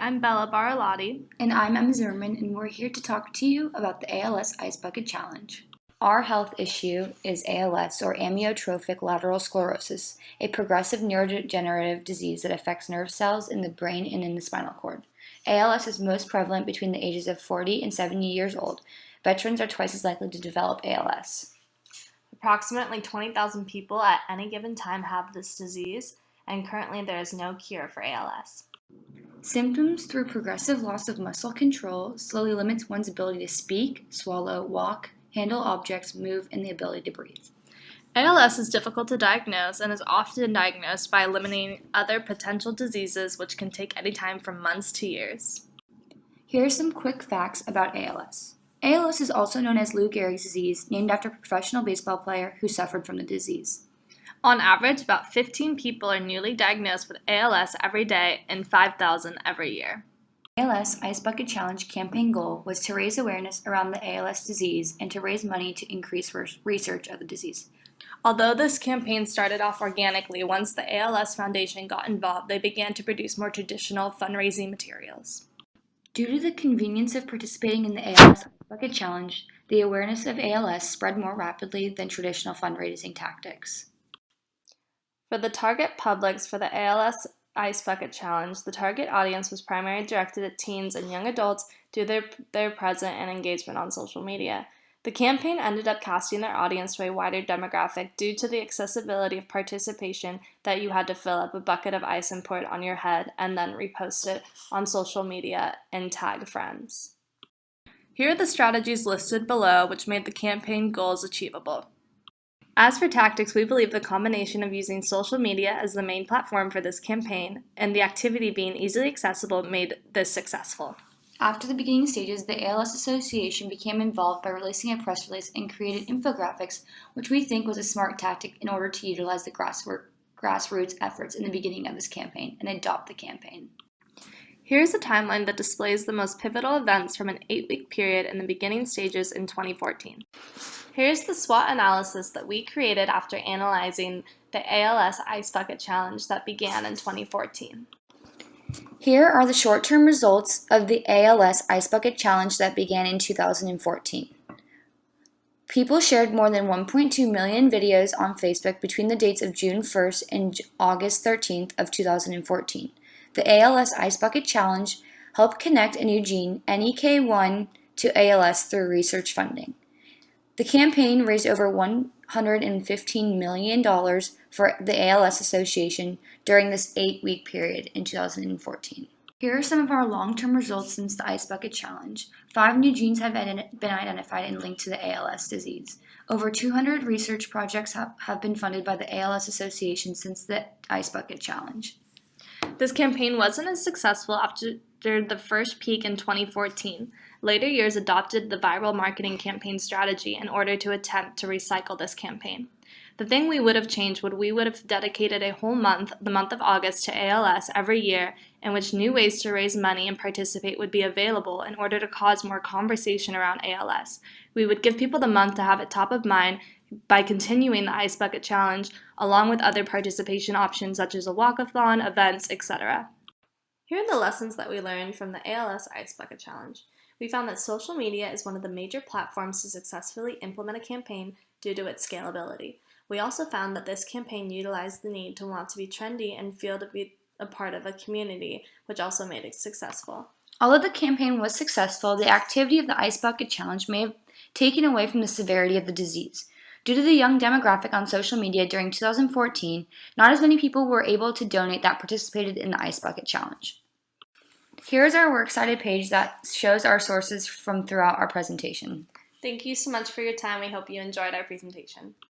I'm Bella Baralotti. And I'm Emma Zimmerman, and we're here to talk to you about the ALS Ice Bucket Challenge. Our health issue is ALS, or amyotrophic lateral sclerosis, a progressive neurodegenerative disease that affects nerve cells in the brain and in the spinal cord. ALS is most prevalent between the ages of 40 and 70 years old. Veterans are twice as likely to develop ALS. Approximately 20,000 people at any given time have this disease, and currently there is no cure for ALS. Symptoms through progressive loss of muscle control slowly limits one's ability to speak, swallow, walk, handle objects, move, and the ability to breathe. ALS is difficult to diagnose and is often diagnosed by eliminating other potential diseases, which can take any time from months to years. Here are some quick facts about ALS. ALS is also known as Lou Gehrig's disease, named after a professional baseball player who suffered from the disease. On average, about 15 people are newly diagnosed with ALS every day and 5,000 every year. ALS Ice Bucket Challenge campaign goal was to raise awareness around the ALS disease and to raise money to increase research of the disease. Although this campaign started off organically, once the ALS Foundation got involved, they began to produce more traditional fundraising materials. Due to the convenience of participating in the ALS Ice Bucket Challenge, the awareness of ALS spread more rapidly than traditional fundraising tactics. For the target publics for the ALS Ice Bucket Challenge, the target audience was primarily directed at teens and young adults due to their presence and engagement on social media. The campaign ended up casting their audience to a wider demographic due to the accessibility of participation that you had to fill up a bucket of ice and pour it on your head and then repost it on social media and tag friends. Here are the strategies listed below which made the campaign goals achievable. As for tactics, we believe the combination of using social media as the main platform for this campaign and the activity being easily accessible made this successful. After the beginning stages, the ALS Association became involved by releasing a press release and created infographics, which we think was a smart tactic in order to utilize the grassroots efforts in the beginning of this campaign and adopt the campaign. Here's a timeline that displays the most pivotal events from an 8-week period in the beginning stages in 2014. Here's the SWOT analysis that we created after analyzing the ALS Ice Bucket Challenge that began in 2014. Here are the short-term results of the ALS Ice Bucket Challenge that began in 2014. People shared more than 1.2 million videos on Facebook between the dates of June 1st and August 13th of 2014. The ALS Ice Bucket Challenge helped connect and Eugene NEK1 to ALS through research funding. The campaign raised over $115 million for the ALS Association during this 8-week period in 2014. Here are some of our long-term results since the Ice Bucket Challenge. 5 new genes have been identified and linked to the ALS disease. Over 200 research projects have been funded by the ALS Association since the Ice Bucket Challenge. This campaign wasn't as successful after the first peak in 2014. Later years adopted the viral marketing campaign strategy in order to attempt to recycle this campaign. The thing we would have changed would we would have dedicated a whole month, the month of August, to ALS every year, in which new ways to raise money and participate would be available in order to cause more conversation around ALS. We would give people the month to have it top of mind by continuing the Ice Bucket Challenge, along with other participation options such as a walkathon, events, etc. Here are the lessons that we learned from the ALS Ice Bucket Challenge. We found that social media is one of the major platforms to successfully implement a campaign due to its scalability. We also found that this campaign utilized the need to want to be trendy and feel to be a part of a community, which also made it successful. Although the campaign was successful, the activity of the Ice Bucket Challenge may have taken away from the severity of the disease. Due to the young demographic on social media during 2014, not as many people were able to donate that participated in the Ice Bucket Challenge. Here's our Works Cited page that shows our sources from throughout our presentation. Thank you so much for your time. We hope you enjoyed our presentation.